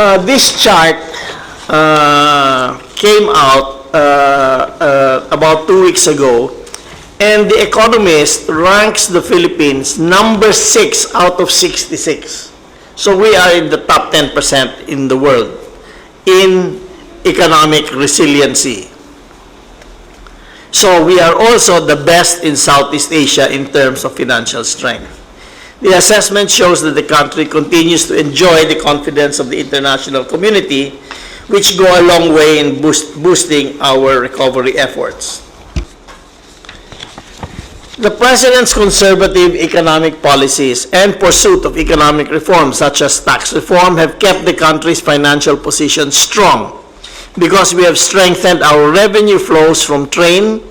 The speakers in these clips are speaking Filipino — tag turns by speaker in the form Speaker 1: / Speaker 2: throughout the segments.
Speaker 1: This chart came out about 2 weeks ago, and The Economist ranks the Philippines number 6 out of 66. So we are in the top 10% in the world in economic resiliency. So we are also the best in Southeast Asia in terms of financial strength. The assessment shows that the country continues to enjoy the confidence of the international community, which go a long way in boosting our recovery efforts. The President's conservative economic policies and pursuit of economic reform, such as tax reform, have kept the country's financial position strong because we have strengthened our revenue flows from trade.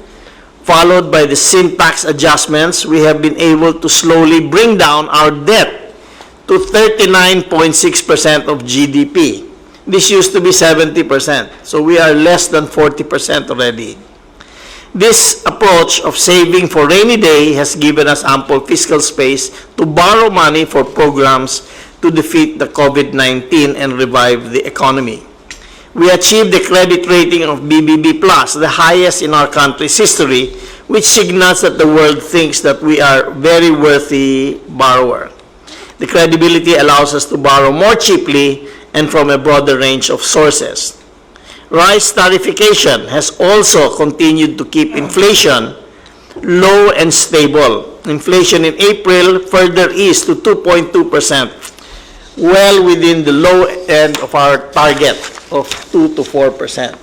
Speaker 1: Followed by the sin tax adjustments, we have been able to slowly bring down our debt to 39.6% of GDP. This used to be 70%, so we are less than 40% already. This approach of saving for rainy day has given us ample fiscal space to borrow money for programs to defeat the COVID-19 and revive the economy. We achieved the credit rating of BBB+, the highest in our country's history, which signals that the world thinks that we are a very worthy borrower. The credibility allows us to borrow more cheaply and from a broader range of sources. Rice tariffication has also continued to keep inflation low and stable. Inflation in April further eased to 2.2%, well within the low end of our target of 2 to 4%.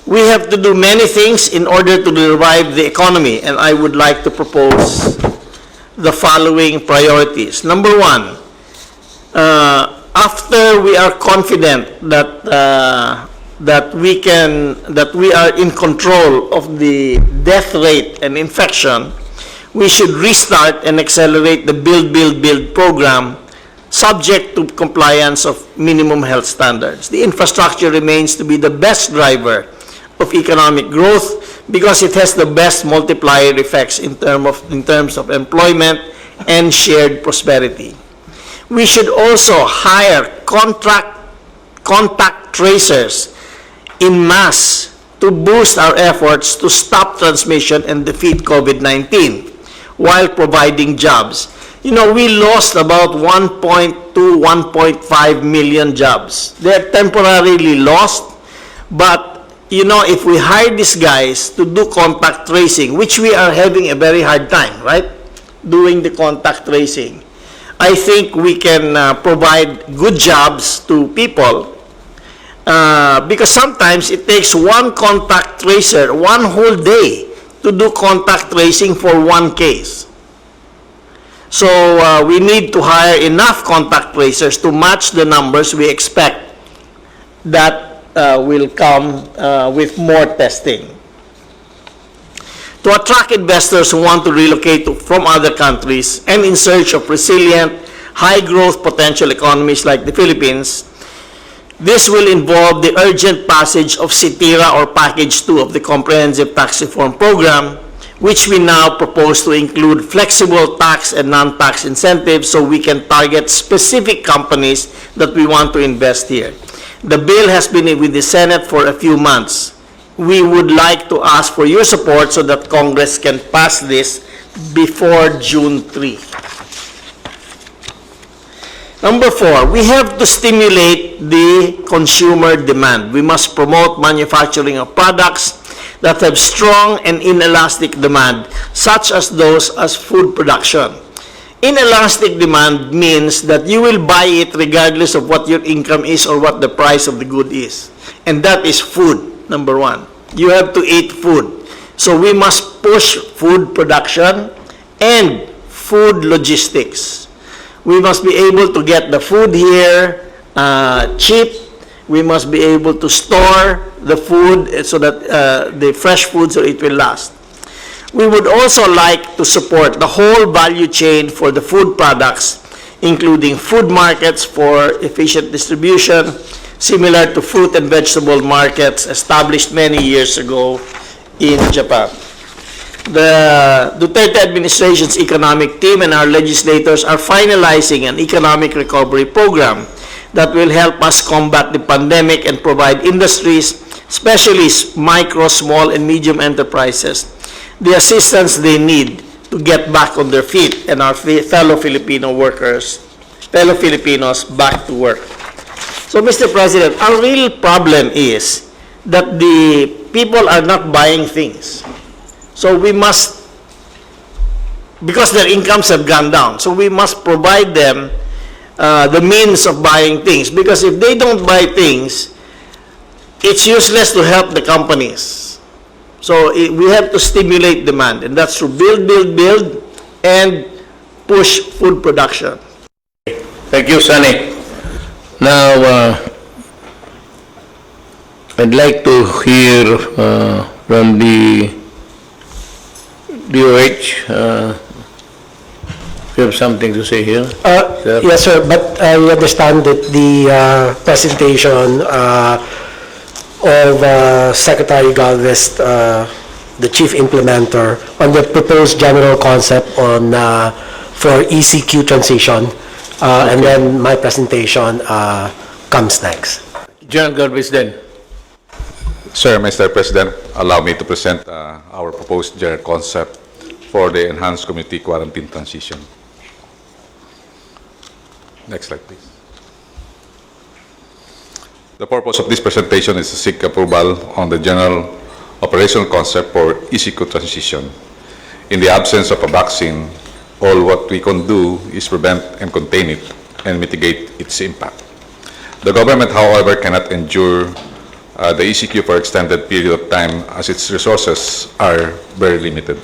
Speaker 1: We have to do many things in order to revive the economy, and I would like to propose the following priorities. Number one, after we are confident that we are in control of the death rate and infection, we should restart and accelerate the Build program subject to compliance of minimum health standards. The infrastructure remains to be the best driver of economic growth because it has the best multiplier effects in terms of employment and shared prosperity. We should also hire contact tracers in mass to boost our efforts to stop transmission and defeat COVID-19 while providing jobs. You know, we lost about 1.2, 1.5 million jobs. They're temporarily lost, but, you know, if we hire these guys to do contact tracing, which we are having a very hard time, right, doing the contact tracing, I think we can provide good jobs to people because sometimes it takes one contact tracer one whole day to do contact tracing for one case. So we need to hire enough contact tracers to match the numbers we expect that will come with more testing. To attract investors who want to relocate from other countries and in search of resilient, high-growth potential economies like the Philippines, this will involve the urgent passage of CITIRA or Package 2 of the Comprehensive Tax Reform Program, which we now propose to include flexible tax and non-tax incentives so we can target specific companies that we want to invest here. The bill has been with the Senate for a few months. We would like to ask for your support so that Congress can pass this before June 3. Number 4, we have to stimulate the consumer demand. We must promote manufacturing of products that have strong and inelastic demand, such as those as food production. Inelastic demand means that you will buy it regardless of what your income is or what the price of the good is. And that is food, number 1. You have to eat food. So we must push food production and food logistics. We must be able to get the food here cheap. We must be able to store the food so that the fresh food so it will last. We would also like to support the whole value chain for the food products, including food markets for efficient distribution, similar to fruit and vegetable markets established many years ago in Japan. The Duterte administration's economic team and our legislators are finalizing an economic recovery program that will help us combat the pandemic and provide industries, especially micro, small, and medium enterprises, the assistance they need to get back on their feet and our fellow Filipinos back to work. So, Mr. President, our real problem is that the people are not buying things. So we must, because their incomes have gone down, so we must provide them the means of buying things. Because if they don't buy things, it's useless to help the companies. So we have to stimulate demand, and that's to build, and push food production.
Speaker 2: Thank you, Sunny. Now, I'd like to hear from the DOH. You have something to say here? Sir?
Speaker 3: Yes, sir, but I understand that the presentation of Secretary Galvez, the chief implementer, on the proposed general concept on for ECQ transition, and then my presentation comes next.
Speaker 2: General Galvez then.
Speaker 4: Sir, Mr. President, allow me to present our proposed general concept for the enhanced community quarantine transition. Next slide, please. The purpose of this presentation is to seek approval on the general operational concept for ECQ transition. In the absence of a vaccine, all what we can do is prevent and contain it and mitigate its impact. The government, however, cannot endure the ECQ for extended period of time as its resources are very limited.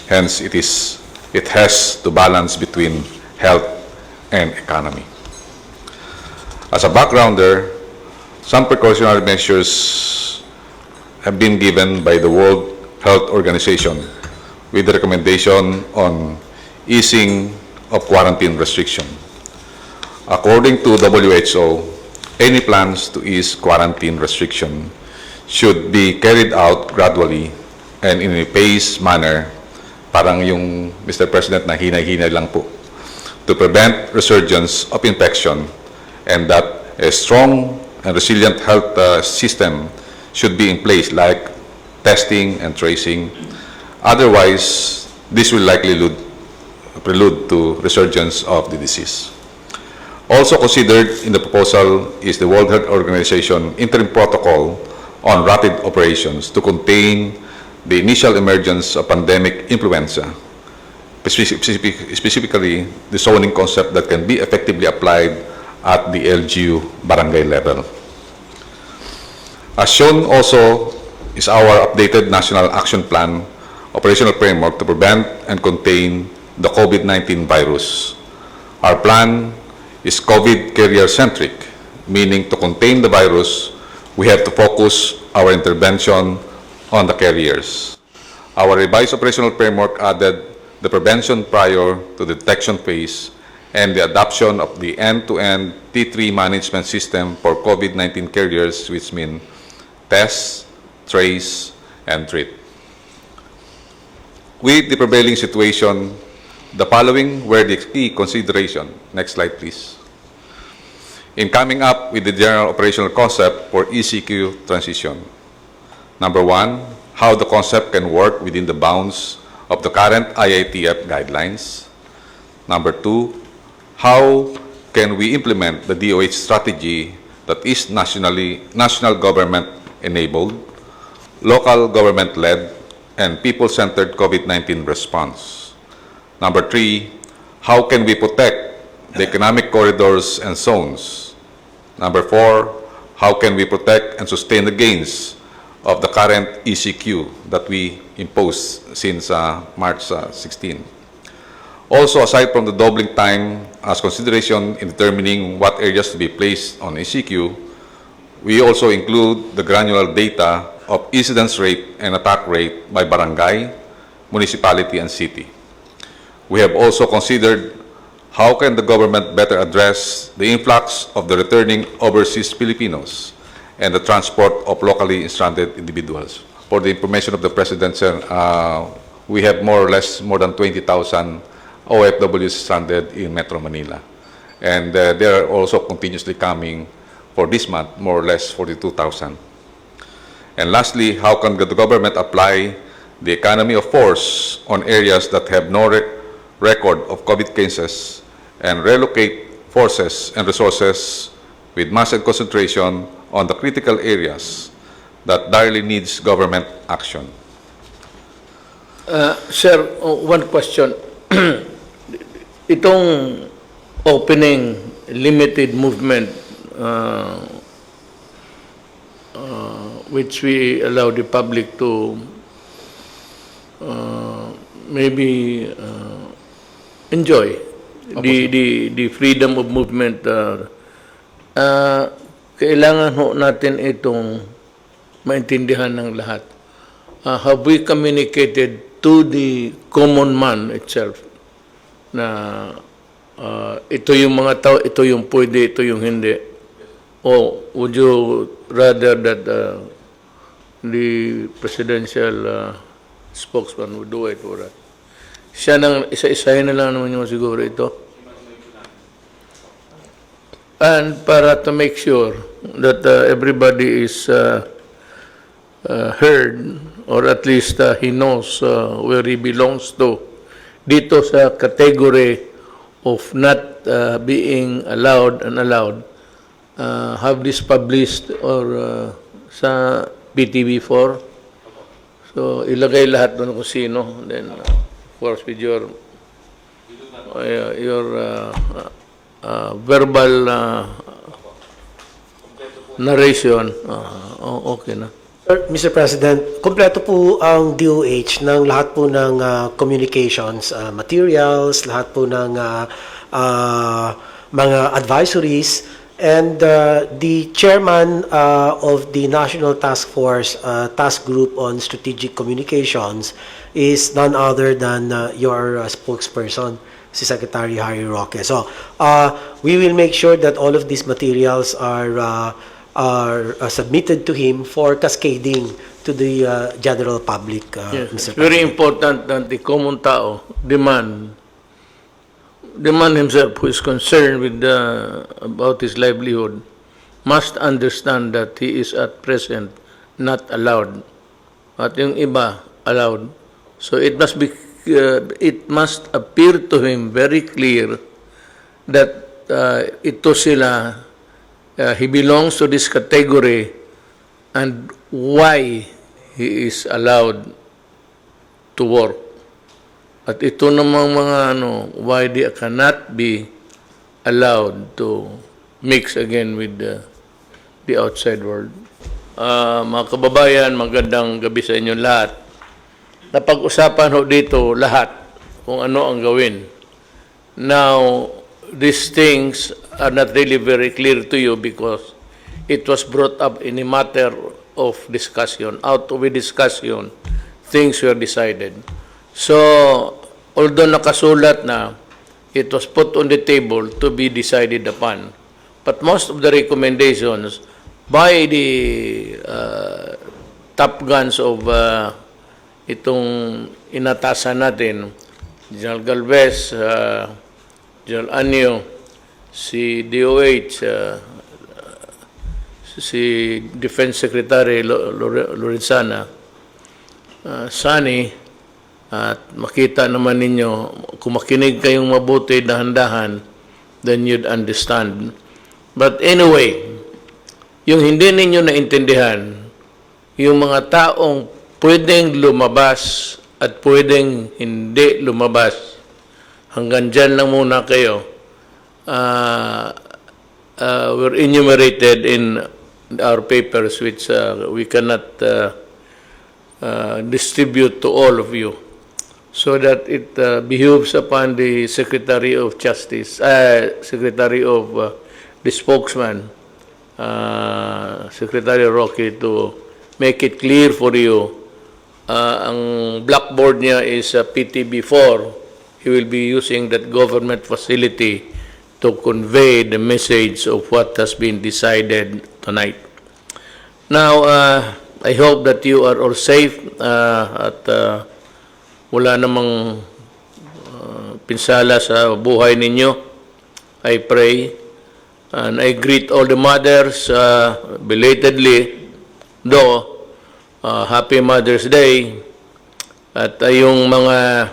Speaker 4: Hence, it has to balance between health and economy. As a backgrounder, some precautionary measures have been given by the World Health Organization with the recommendation on easing of quarantine restriction. According to WHO, any plans to ease quarantine restriction should be carried out gradually and in a phased manner, parang yung Mr. President na hinay-hinay lang po, to prevent resurgence of infection, and that a strong and resilient health system should be in place, like testing and tracing. Otherwise, this will likely prelude to resurgence of the disease. Also considered in the proposal is the World Health Organization interim protocol on rapid operations to contain the initial emergence of pandemic influenza, specifically the zoning concept that can be effectively applied at the LGU barangay level. As shown also is our updated National Action Plan operational framework to prevent and contain the COVID-19 virus. Our plan is COVID carrier-centric, meaning to contain the virus, we have to focus our intervention on the carriers. Our revised operational framework added the prevention prior to the detection phase and the adoption of the end-to-end T3 management system for COVID-19 carriers, which mean test, trace, and treat. With the prevailing situation, the following were the key consideration. Next slide, please. In coming up with the general operational concept for ECQ transition. Number one, how the concept can work within the bounds of the current IATF guidelines. Number two, how can we implement the DOH strategy that is national government enabled, local government led, and people-centered COVID-19 response. Number three, how can we protect the economic corridors and zones? Number four, how can we protect and sustain the gains of the current ECQ that we imposed since March 16? Also, aside from the doubling time as consideration in determining what areas to be placed on ECQ, we also include the granular data of incidence rate and attack rate by barangay, municipality, and city. We have also considered how can the government better address the influx of the returning overseas Filipinos and the transport of locally stranded individuals. For the information of the President, sir, we have more or less more than 20,000 OFWs stranded in Metro Manila. And they are also continuously coming for this month, more or less 42,000. And lastly, how can the government apply the economy of force on areas that have no record of COVID cases and relocate forces and resources with massive concentration on the critical areas that direly needs government action?
Speaker 2: Sir, one question. Itong opening limited movement which we allow the public to maybe enjoy the freedom of movement, kailangan ho natin itong maintindihan ng lahat. Have we communicated to the common man itself na ito yung mga tao, ito yung pwede, ito yung hindi? Or would you rather that the presidential spokesman would do it for us? Siya nang isa-isahin na lang naman yung siguro ito. And para to make sure that everybody is heard, or at least he knows where he belongs to, dito sa category of not being allowed and allowed, have this published or sa PTV4. So, ilagay lahat doon kung sino. Then, of course, with your verbal narration, okay na.
Speaker 3: Mr. President, kompleto po ang DOH ng lahat po ng communications materials, lahat po ng mga advisories, and the chairman of the National Task Force Task Group on Strategic Communications is none other than your spokesperson, si Secretary Harry Roque. So, we will make sure that all of these materials are submitted to him for cascading to the general public.
Speaker 2: Yes,
Speaker 3: Mr.
Speaker 2: it's very important that the common tao demand himself, who is concerned with about his livelihood, must understand that he is at present not allowed. At yung iba allowed. So it must appear to him very clear that ito sila. He belongs to this category and why he is allowed to work. At ito namang mga why they cannot be allowed to mix again with the outside world. Mga kababayan, magandang gabi sa inyo lahat. Napag-usapan ho dito lahat kung ano ang gawin. Now, these things are not really very clear to you because it was brought up in a matter of discussion. Out of a discussion, things were decided. So, although nakasulat na, it was put on the table to be decided upon. But most of the recommendations by the top guns of itong inatasan natin, General Galvez, General Anyo, si DOH, si Defense Secretary Lorenzana, Sani, at makita naman ninyo, kung makinig kayong mabuti, dahan-dahan, then you'd understand. But anyway, yung hindi ninyo naintindihan, yung mga taong pwedeng lumabas at pwedeng hindi lumabas, hanggang dyan lang muna kayo. Were enumerated in our papers, which we cannot distribute to all of you, so that it behooves upon the Secretary of Justice, Secretary of the spokesman, Secretary Roque, to make it clear for you. Ang blackboard niya is PTB4. He will be using that government facility to convey the message of what has been decided tonight. Now, I hope that you are all safe at wala namang pinsala sa buhay ninyo. I pray and I greet all the mothers belatedly, though Happy Mother's Day. At yung mga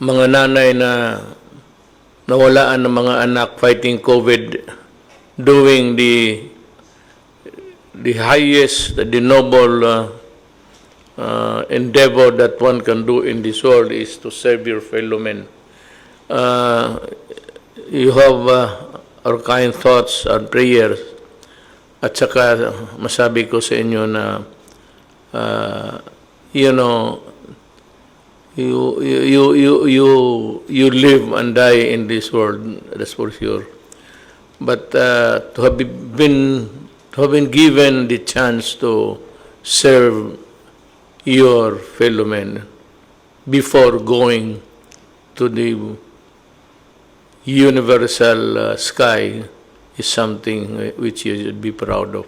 Speaker 2: nanay na nawalaan ng mga anak fighting COVID, doing the highest, the noble endeavor that one can do in this world is to serve your fellow men. You have our kind thoughts and prayers. At saka masabi ko sa inyo na you know, you live and die in this world, that's for sure. But to have been given the chance to serve your fellow men before going to the universal sky is something which you should be proud of.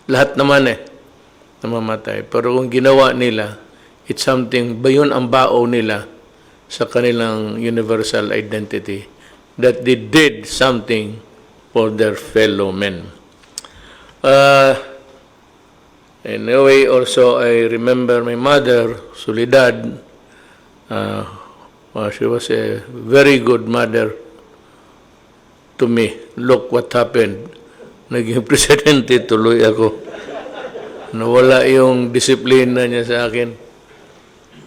Speaker 2: Lahat naman namamatay. Pero kung ginawa nila, it's something, bayon ang bao nila sa kanilang universal identity, that they did something for their fellow men. Anyway, also I remember my mother, Soledad. She was a very good mother to me. Look what happened. Naging presidente tuloy ako. Nawala yung disiplina niya sa akin.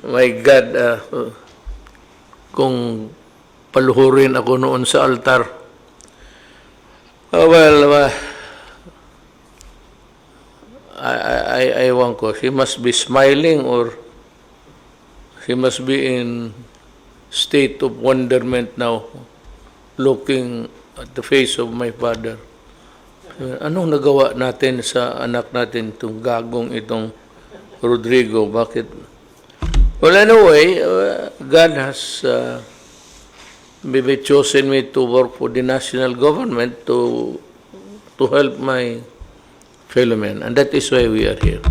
Speaker 2: My God, kung paluhurin ako noon sa altar. I want ko. She must be smiling or she must be in state of wonderment now, looking at the face of my father. Anong nagawa natin sa anak natin, itong gagong itong Rodrigo? Bakit? Well, anyway, God has maybe chosen me to work for the national government to help my fellow men. And that is why we are here.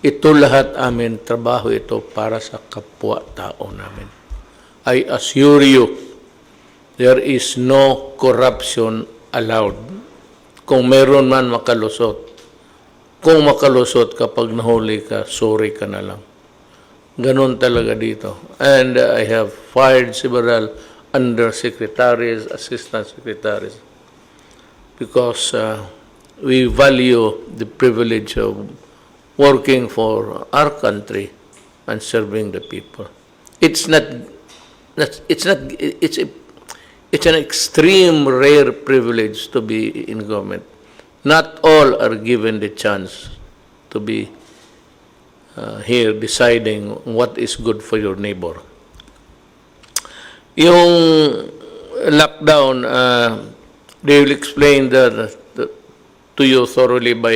Speaker 2: Ito lahat amin, trabaho ito para sa kapwa-tao namin. I assure you, there is no corruption allowed. Kung meron man makalusot. Kung makalusot kapag nahuli ka, sorry ka na lang. Ganon talaga dito. And I have fired several undersecretaries, assistant secretaries, because we value the privilege of working for our country and serving the people. It's an extreme rare privilege to be in government. Not all are given the chance to be here deciding what is good for your neighbor. Yung lockdown, they will explain that to you thoroughly by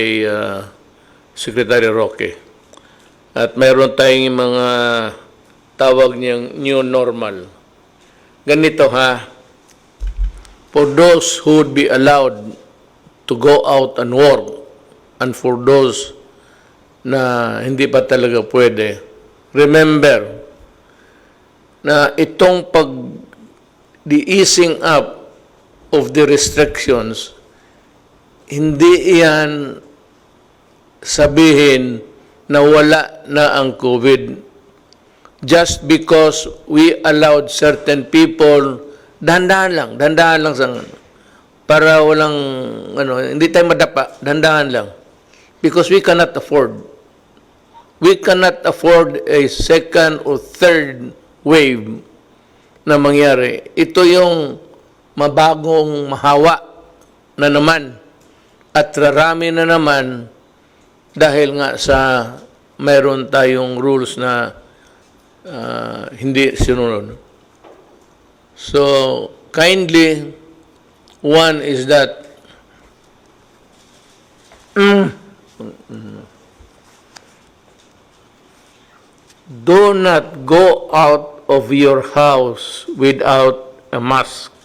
Speaker 2: Secretary Roque. At mayroon tayong mga tawag niyang new normal. Ganito for those who would be allowed to go out and work, and for those na hindi pa talaga pwede, remember na itong the easing up of the restrictions, hindi yan sabihin na wala na ang COVID. Just because we allowed certain people, dahan-dahan lang sa para walang hindi tayo madapa, dahan-dahan lang. Because we cannot afford a second or third wave na mangyari. Ito yung mabagong mahawa na naman at rarami na naman dahil nga sa mayroon tayong rules na hindi sinunod. So, kindly, one is that do not go out of your house without a mask.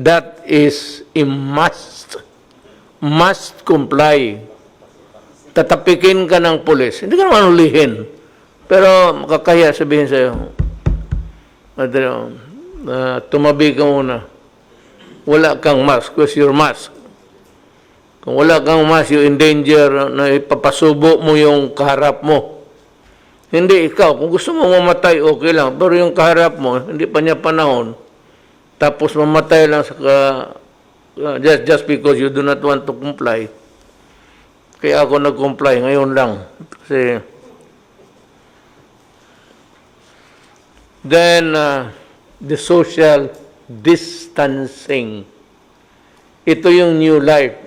Speaker 2: That is a must. Must comply. Tatapikin ka ng pulis. Hindi ka naman ulihin. Pero makakaya sabihin sa'yo, tumabi ka muna. Wala kang mask. Where's your mask? Kung wala kang mask, you in danger na ipapasubo mo yung kaharap mo. Hindi ikaw. Kung gusto mo mamatay, okay lang. Pero yung kaharap mo, hindi pa niya panahon. Tapos mamatay lang sa just because you do not want to comply. Kaya ako nag-comply ngayon lang. Kasi then the social distancing. Ito yung new life.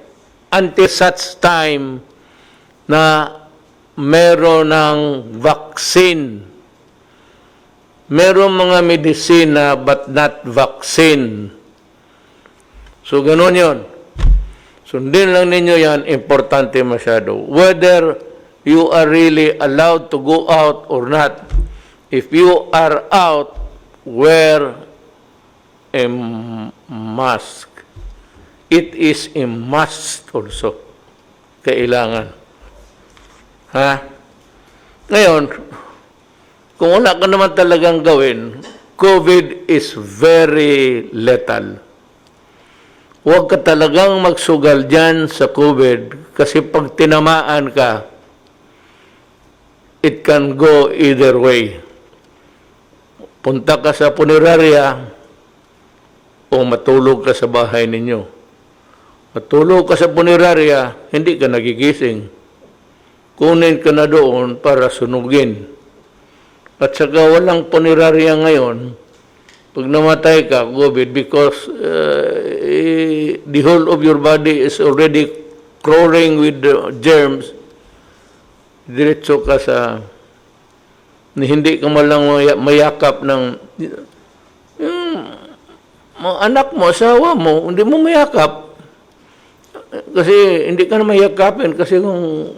Speaker 2: Until such time na meron ng vaccine. Meron mga medisina but not vaccine. So, ganun yun. Sundin lang ninyo yan, importante masyado. Whether you are really allowed to go out or not, if you are out, wear a mask. It is a must also. Kailangan. Ha? Ngayon, kung wala ka naman talagang gawin, COVID is very lethal. Huwag ka talagang magsugal dyan sa COVID kasi pag tinamaan ka, it can go either way. Punta ka sa punerarya o matulog ka sa bahay ninyo. Matulog ka sa punerarya, hindi ka nagigising. Kunin ka na doon para sunugin. At saka walang punerarya ngayon, pag namatay ka, COVID, because the whole of your body is already crawling with germs, diretso ka sa, hindi ka malang mayakap ng, yung mga anak mo, asawa mo, hindi mo mayakap. Kasi hindi ka na mayakapin, kasi kung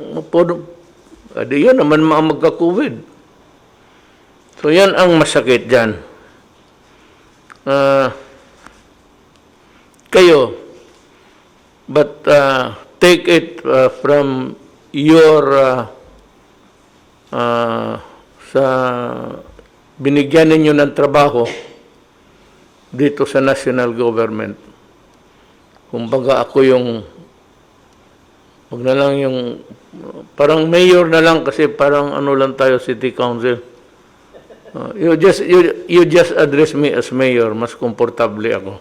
Speaker 2: yan naman magka-COVID. So yan ang masakit dyan. Kayo, but take it from your sa binigyan ninyo ng trabaho dito sa national government. Kumbaga ako yung wag na lang yung parang mayor na lang kasi parang ano lang tayo, city council. You just address me as mayor, mas komportable ako.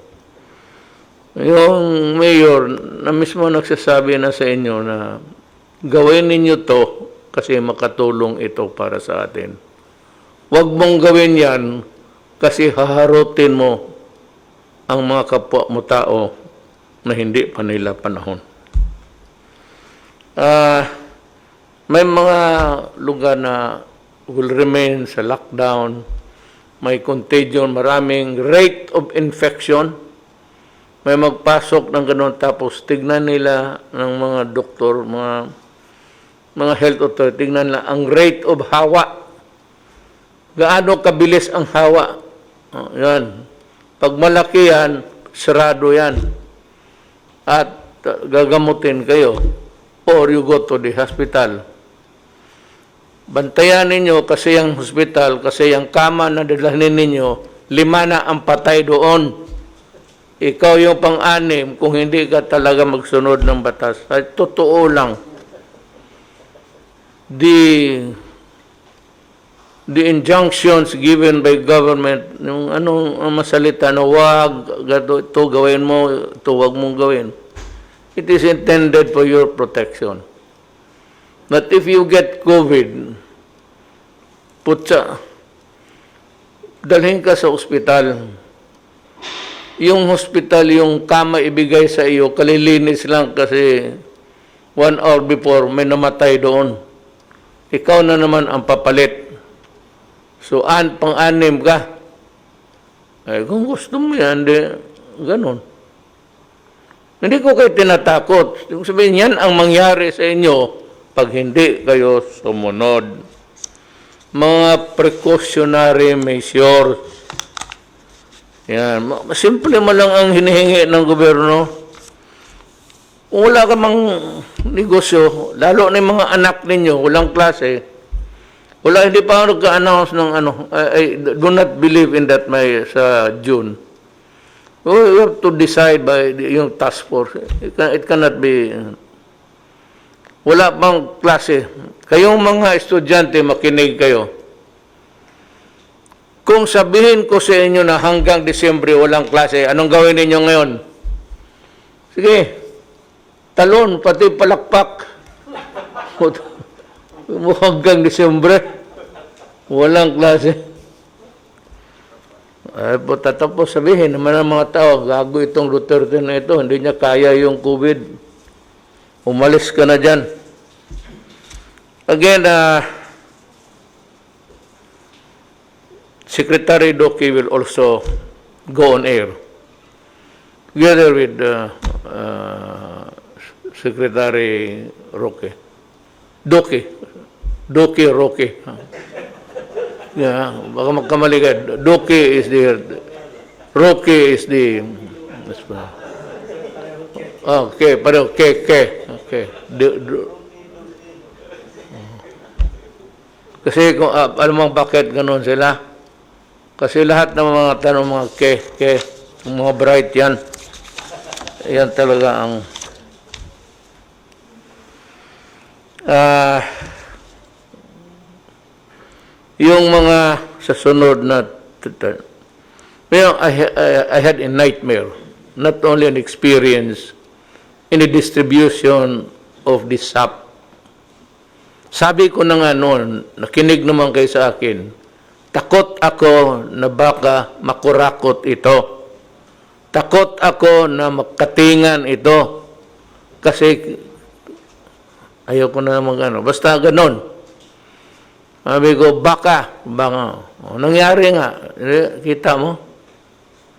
Speaker 2: Yung mayor na mismo nagsasabi na sa inyo na gawin ninyo to kasi makatulong ito para sa atin. Huwag mong gawin yan kasi haharutin mo ang mga kapwa mo tao na hindi pa nila panahon. May mga lugar na will remain sa lockdown, may contagion, maraming rate of infection, may magpasok ng gano'n tapos tignan nila ng mga doktor, mga health authority, tignan nila ang rate of hawa. Gaano kabilis ang hawa? Yan. Pag malaki yan, sarado yan. At gagamutin kayo or you go to the hospital. Bantayan ninyo kasi yung hospital, kasi yung kama na dadalhin ninyo, 5 na ang patay doon. Ikaw yung pang-anim kung hindi ka talaga magsunod ng batas. Ay, totoo lang. The injunctions given by government, yung anong masalita na wag, ito gawin mo, ito wag mong gawin. It is intended for your protection. But if you get COVID, dalhin ka sa ospital. Yung hospital, yung kama ibigay sa iyo, kalilinis lang kasi 1 hour before may namatay doon. Ikaw na naman ang papalit. So, pang-anim ka. Ay, kung gusto mo yan, ganun. Hindi ko kayo tinatakot. Yung sabihin, yan ang mangyari sa inyo pag hindi kayo sumunod. Mga precautionary measures. Yan. Simple mo lang ang hinihingi ng gobyerno. Kung wala ka mang negosyo, lalo na yung mga anak ninyo, walang klase, Wala, hindi pa ako nagka-announce ng ano. I do not believe in that sa June. We have to decide by yung task force. It cannot be. Wala pang klase. Kayong mga estudyante, makinig kayo. Kung sabihin ko sa inyo na hanggang Disyembre walang klase, anong gawin ninyo ngayon? Sige, talon, pati palakpak. Hanggang Disyembre, walang klase. Ay po, tatapos sabihin naman ng mga tao, gago itong Duterte na ito, hindi niya kaya yung COVID. Umalis ka na dyan. Again, Secretary Doki will also go on air together with Secretary Roque. Doki Roque. Yeah, baka magkamali ka. Doki is the Roque is the okay, pero okay. Kasi kung alam mo bakit ganoon sila? Kasi lahat ng mga tanong mga mga bright yan. Yan talaga ang yung mga sa sunod na I had a nightmare, not only an experience in the distribution of the SAP. Sabi ko na nga noon, nakinig naman kayo sa akin, takot ako na baka makurakot ito. Takot ako na makatingan ito. Kasi ayoko na naman basta ganon. Sabi ko, baka. Nangyari nga. Kita mo?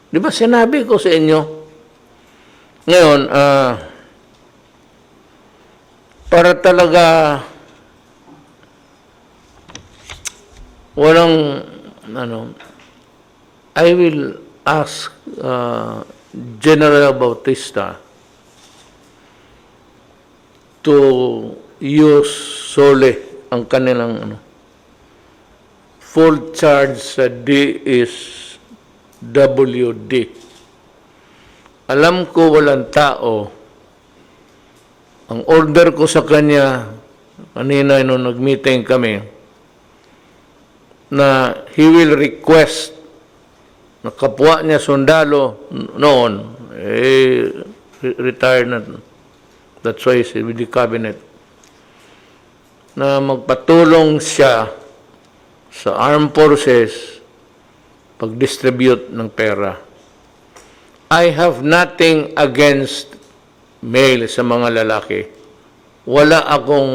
Speaker 2: Di ba sinabi ko sa inyo? Ngayon, para talaga walang, I will ask General Bautista to use solely ang kanilang full charge sa DSWD. Alam ko walang tao. Ang order ko sa kanya, kanina nung nag-meeting kami, na he will request na kapwa niya sundalo noon, retired na. That's why he's with the cabinet. Na magpatulong siya sa armed forces pag-distribute ng pera. I have nothing against male sa mga lalaki. Wala akong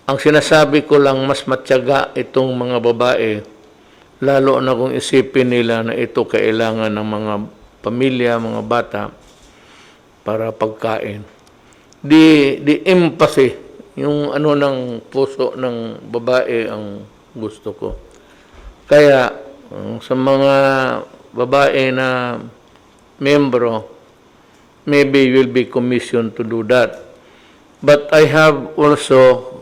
Speaker 2: ang sinasabi ko lang mas matyaga itong mga babae, lalo na kung isipin nila na ito kailangan ng mga pamilya, mga bata para pagkain. The empathy, yung ng puso ng babae ang gusto ko. Kaya sa mga babae na membro, maybe you will be commissioned to do that. But I have also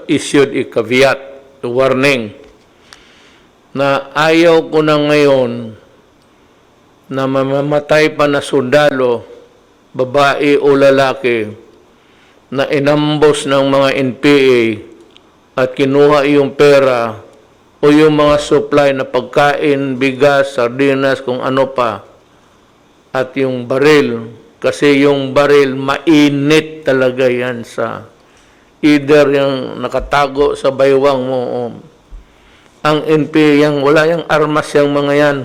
Speaker 2: issued a caveat, a warning, na ayaw ko na ngayon na mamamatay pa na sundalo, babae o lalaki, na inambos ng mga NPA at kinuha yung pera o yung mga supply na pagkain, bigas, sardinas, kung ano pa, at yung baril. Kasi yung baril, mainit talaga yan sa either yung nakatago sa baywang mo o ang NPA, wala yung armas yung mga yan.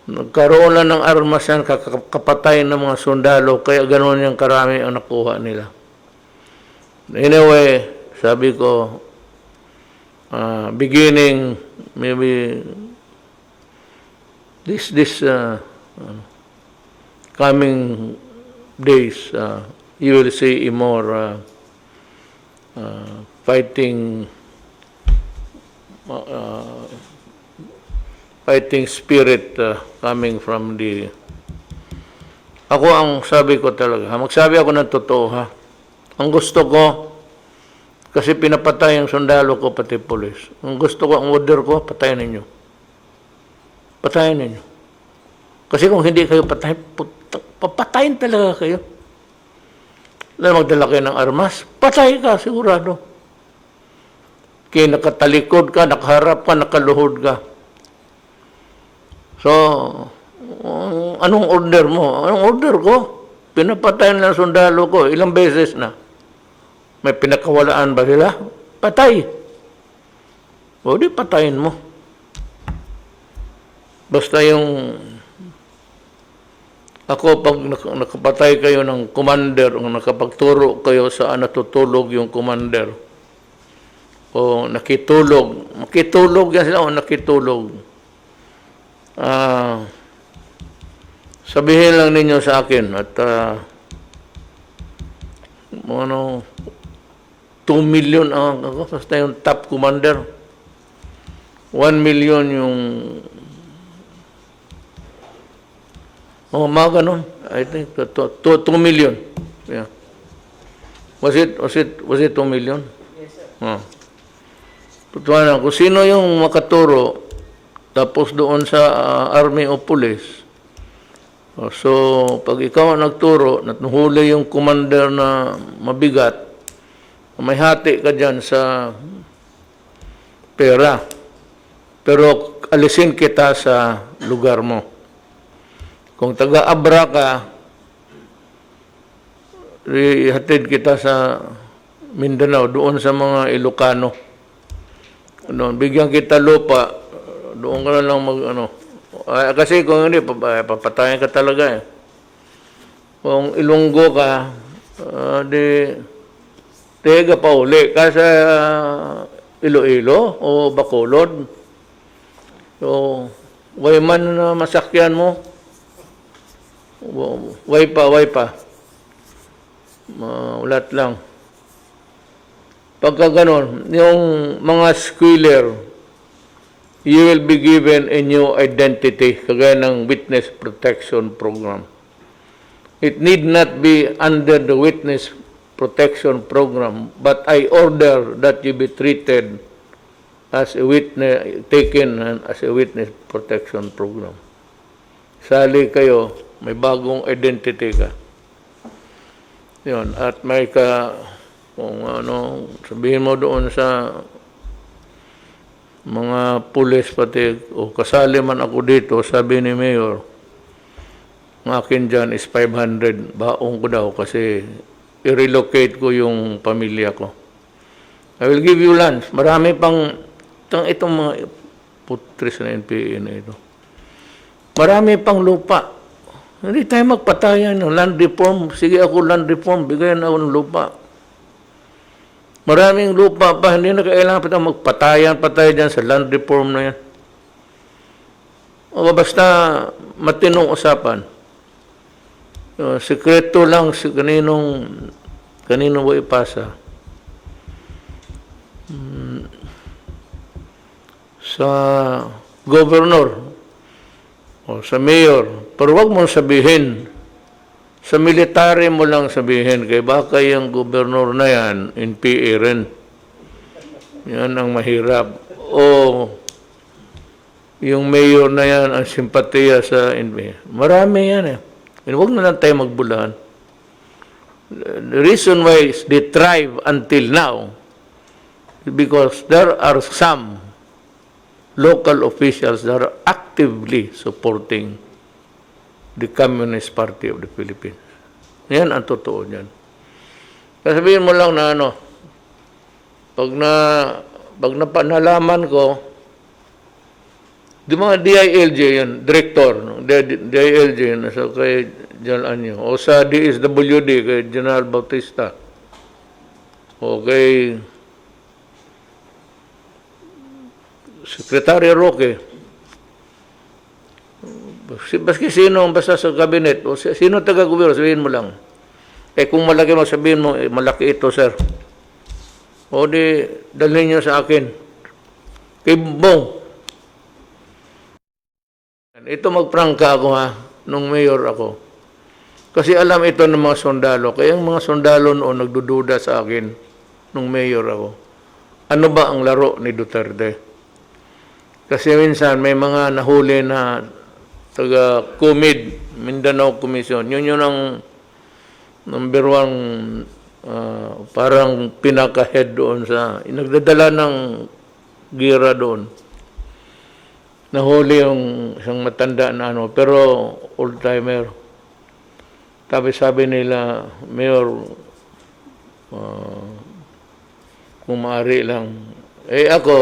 Speaker 2: Nagkaroon lang ng armas yan, kapatay ng mga sundalo, kaya ganoon yung karami ang nakuha nila. Anyway, sabi ko, beginning, maybe, this coming days, you will see a more fighting spirit coming from the... Ako ang sabi ko talaga, magsabi ako ng totoo ha. Ang gusto ko, Kasi pinapatay ang sundalo ko, pati polis. Ang gusto ko, ang order ko, patayin ninyo. Patayin ninyo. Kasi kung hindi kayo patay, papatayin talaga kayo. Dahil magdala kayo ng armas, patay ka, sigurado. Kaya nakatalikod ka, nakaharap ka, nakaluhod ka. So, anong order mo? Anong order ko? Pinapatayin lang sundalo ko. Ilang beses na. May pinakawalaan ba sila? Patay. O di patayin mo. Basta yung ako, pag nakapatay kayo ng commander o nakapagturo kayo saan natutulog yung commander o makitulog yan sila o nakitulog. Sabihin lang ninyo sa akin at 2 million ang basta yung top commander. 1 million yung mga ganun. I think 2 million. Yeah. Was it 2 million? Yes, sir. Kung sino yung makaturo tapos doon sa army o police. So, pag ikaw ang nagturo, natuhuli yung commander na mabigat, may hati ka dyan sa pera. Pero alisin kita sa lugar mo. Kung taga-Abra ka, ihatid kita sa Mindanao, doon sa mga Ilocano. Bigyan kita lupa, doon ka na lang kasi kung hindi, papatayan ka talaga eh. Kung Ilonggo ka, tega pa uli ka sa Iloilo o Bacolod. So, way man na masakyan mo, way pa. Ulat lang. Pagka ganon, yung mga squealer, you will be given a new identity, kagaya ng Witness Protection Program. It need not be under the Witness Protection Program, but I order that you be treated as a witness, taken as a Witness Protection Program. Sali kayo, may bagong identity ka. Yun, at may kung sabihin mo doon sa mga pulis pati, o kasali man ako dito, sabi ni Mayor, ang akin dyan is 500, baong ko daw kasi i-relocate ko yung pamilya ko. I will give you lunch. Marami pang, itong mga putris na NPA na ito. Marami pang lupa. Hindi tayo magpatayan ng land reform. Sige ako land reform, bigayan ako ng lupa. Maraming lupa pa, hindi na kailangan pa tayo magpatayan dyan sa land reform na yan. O basta matinong usapan. Sekreto lang si kanino mo ipasa. Sa governor o sa mayor, pero wag mo sabihin. Sa military mo lang sabihin, kay baka yung gobernador na yan, NPA rin. Yan ang mahirap. O yung mayor na yan, ang simpatiya sa NPA. Marami yan eh. Huwag na lang tayo magbulahan. The reason why they thrive until now is because there are some local officials that are actively supporting the Communist Party of the Philippines. Yan ang totoo niyan. Sabihin mo lang na pag nalaman ko, di mga DILG yan, director, DILG yan, so kay General Anyo, o sa DSWD, kay General Bautista, o kay Secretary Roque, baski sino basta sa cabinet, o sino taga-gobyerno, sabihin mo lang. Kung malaki mo, sabihin mo, malaki ito, sir. O di, dalhin nyo sa akin. Kay Bong. Ito magprangka ako nung mayor ako. Kasi alam ito ng mga sundalo. Kaya yung mga sundalo noon nagdududa sa akin. nung mayor ako. Ano ba ang laro ni Duterte? Kasi minsan may mga nahuli na taga COMID, Mindanao Commission. Yun yun ang number one parang pinaka-head doon sa nagdadala ng gira doon. Nahuli yung isang matanda na ano, pero old-timer. Sabi nila, Mayor, kung maaari lang. Ako,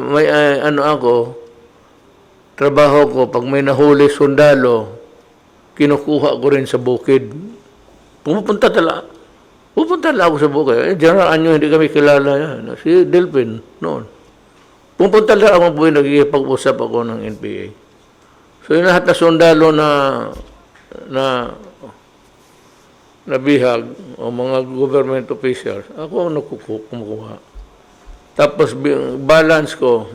Speaker 2: may trabaho ko, pag may nahuli sundalo, kinukuha ko rin sa bukid. Pupunta lang ako sa bukid. General Anyo, hindi kami kilala yan. Si Delphin, noon. Pupunta lang ako po, nagkikipag-usap ako ng NPA. So, yung lahat na sundalo na bihag o mga government officials, ako ang kumukuha. Tapos, balance ko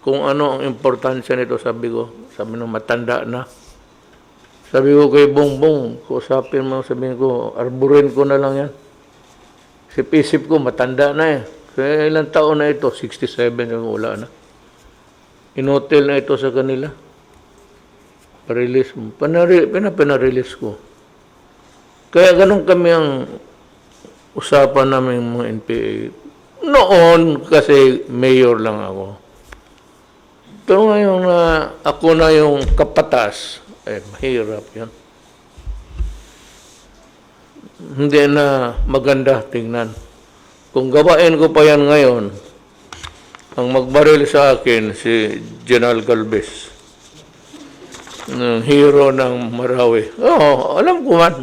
Speaker 2: kung ano ang importansya nito, sabi ng matanda na. Sabi ko kay Bongbong, kusapin mo, sabihin ko, arburin ko na lang yan. Sip-isip ko, matanda na eh. Kaya ilang taon na ito, 67, wala na. In-hotel na ito sa kanila. Pa-release mo. Pinarelease ko. Kaya ganun kami ang usapan namin mga NPA. Noon, kasi mayor lang ako. Pero ngayon na ako na yung kapatas, mahirap yan. Hindi na maganda tingnan. Kung gawain ko pa yan ngayon, ang magbaril sa akin si General Galvez, ng hero ng Marawi. Oo, alam ko man.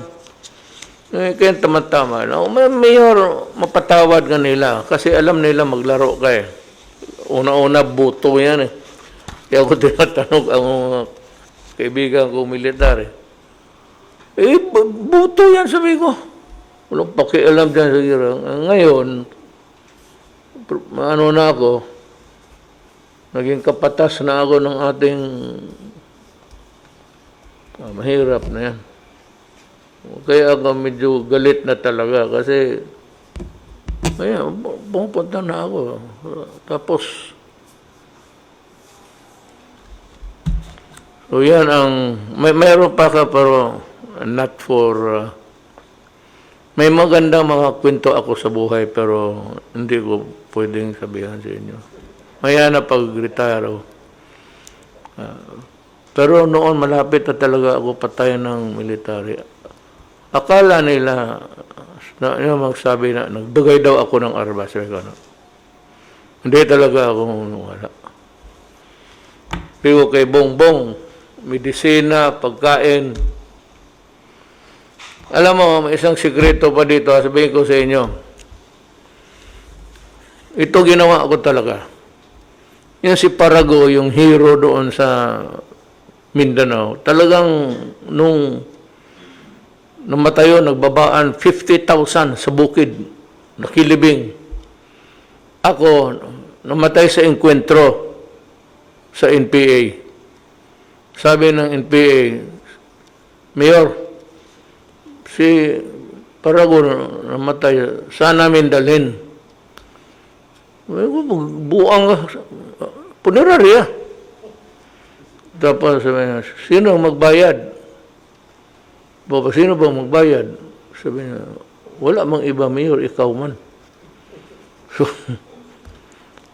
Speaker 2: Kaya tama-tama. Mayor, mapatawad ka nila kasi alam nila maglaro ka eh. Una-una, buto yan eh. Kaya ako tinatanong ang kaibigan ko militar eh. Buto yan sabi ko. Walang pakialam dyan sa hero. Ngayon, na ako, naging kapatas na ako ng ating mahirap na yan. Kaya ako medyo galit na talaga kasi pumunta na ako. Tapos, so yan ang, mayroon pa ka pero not for, may magandang mga kwento ako sa buhay pero hindi ko pwedeng sabihan sa inyo. Maya na pag-retire ako. Pero noon malapit na talaga ako patayan ng military. Akala nila yung magsabi na nagbigay daw ako ng armas. Hindi talaga ako wala. Pero kay Bongbong, medisina, pagkain. Alam mo, may isang sikreto pa dito, sabihin ko sa inyo. Ito ginawa ko talaga. Yung si Parago, yung hero doon sa Mindanao, talagang nung namatayo, nagbabaan 50,000 sa bukid, nakilibing. Ako, namatay sa inkwentro sa NPA. Sabi ng NPA, Mayor, si Parago namatay, saan namin dalhin? Buang punerarya. Tapos sabi niya, sino magbayad? Baba, sino bang magbayad? Sabi niya, wala mang iba, Mayor, ikaw man. So,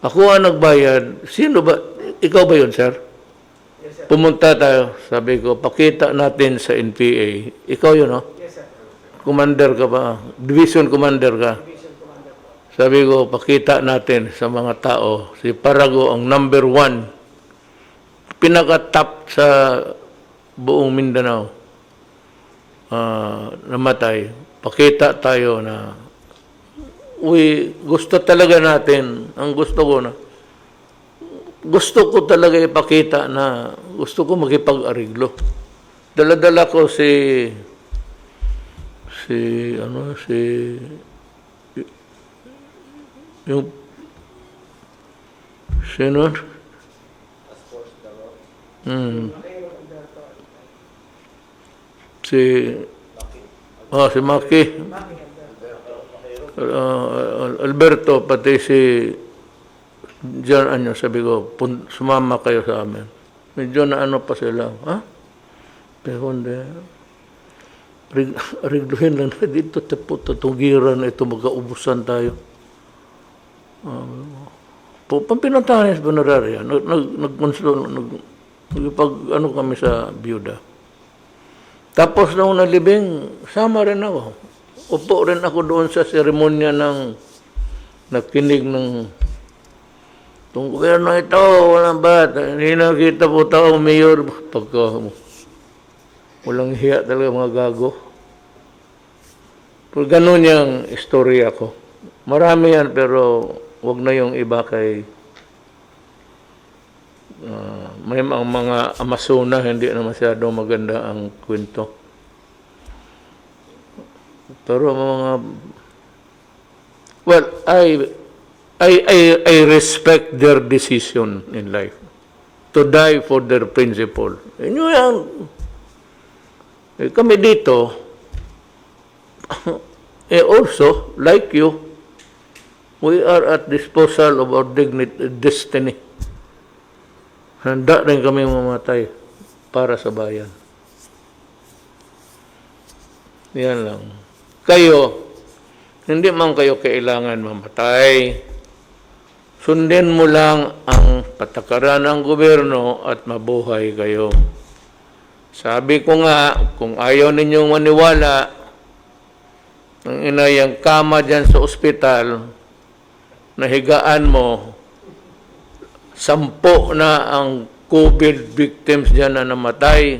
Speaker 2: ako ang nagbayad. Sino ba? Ikaw ba yun, sir? Yes, sir. Pumunta tayo. Sabi ko, pakita natin sa NPA. Ikaw yun, no? Yes, sir. Commander ka ba? Division commander ka? Division commander ka. Sabi ko, pakita natin sa mga tao. Si Parago ang number 1. Pinaka-top sa buong Mindanao. Namatay. Pakita tayo na gusto talaga natin, ang gusto ko talaga ipakita na gusto ko makipag-ariglo. Dala-dala ko yung sino? Si Maki. Alberto, pati si John, sabi ko, sumama kayo sa amin. Medyo na ano pa sila, ha? Pero hindi, arigluhin lang na dito, tugiran ito, magkaubusan tayo. Pampinuntahan sa Bunararia, ano kami sa byuda. Tapos nung nalibing, sama rin ako. Upo rin ako doon sa seremonya ng nakinig ng itong gobyerno ito, walang ba't, hindi nakita po tao, mayor, pagka walang hiya talaga mga gago. Pero ganun yung istorya ko. Marami yan, pero wag na yung iba kay may mga Amazona, hindi na masyado maganda ang kwento. Pero mga well, I respect their decision in life to die for their principle. Inyo yan. Kami dito, also, like you, we are at disposal of our destiny. Handa rin kami mamatay para sa bayan. Yan lang. Kayo, hindi man kayo kailangan mamatay. Sundin mo lang ang patakaran ng gobyerno at mabuhay kayo. Sabi ko nga, kung ayaw ninyong maniwala, ang inayang kama dyan sa ospital, nahigaan mo, 10 na ang COVID victims dyan na namatay.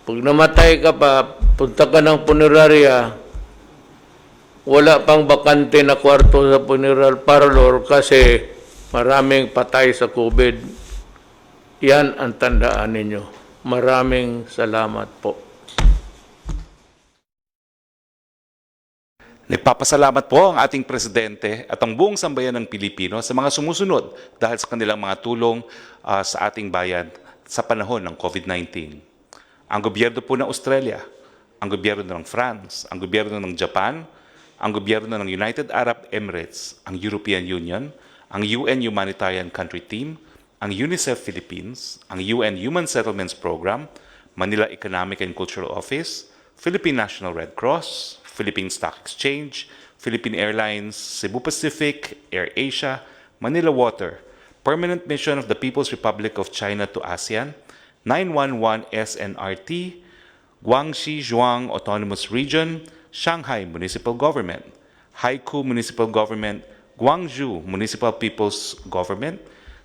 Speaker 2: Pag namatay ka pa, punta ka ng punerarya, wala pang bakante na kwarto sa funeral parlor kasi maraming patay sa COVID. Yan ang tandaan ninyo. Maraming salamat po.
Speaker 5: Nagpapasalamat po ang ating Presidente at ang buong sambayan ng Pilipino sa mga sumusunod dahil sa kanilang mga tulong sa ating bayan sa panahon ng COVID-19. Ang gobyerno po ng Australia, ang gobyerno ng France, ang gobyerno ng Japan, ang gobyerno ng United Arab Emirates, ang European Union, ang UN Humanitarian Country Team, ang UNICEF Philippines, ang UN Human Settlements Program, Manila Economic and Cultural Office, Philippine National Red Cross, Philippine Stock Exchange, Philippine Airlines, Cebu Pacific, Air Asia, Manila Water, Permanent Mission of the People's Republic of China to ASEAN, 911 SNRT, Guangxi Zhuang Autonomous Region, Shanghai Municipal Government, Haikou Municipal Government, Guangzhou Municipal People's Government,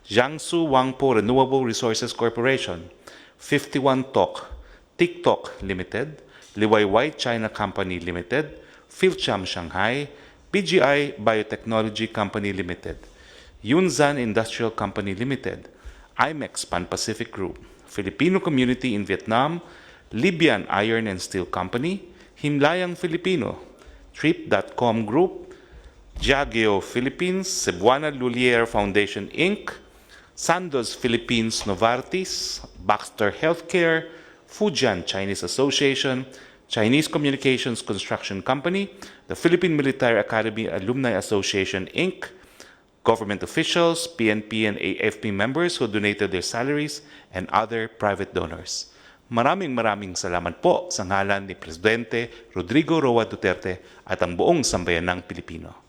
Speaker 5: Jiangsu Wangpo Renewable Resources Corporation, 51 Talk, TikTok Limited, Liwayway China Company Limited, Philcham Shanghai, PGI Biotechnology Company Limited, Yunzan Industrial Company Limited, IMEX Pan-Pacific Group, Filipino Community in Vietnam, Libyan Iron and Steel Company, Himlayang Filipino, Trip.com Group, Diageo Philippines, Cebuana Lulier Foundation Inc., Sandoz Philippines Novartis, Baxter Healthcare, Fujian Chinese Association, Chinese Communications Construction Company, the Philippine Military Academy Alumni Association Inc., government officials, PNP and AFP members who donated their salaries, and other private donors. Maraming salamat po sa ngalan ni Presidente Rodrigo Roa Duterte at ang buong sambayan ng Pilipino.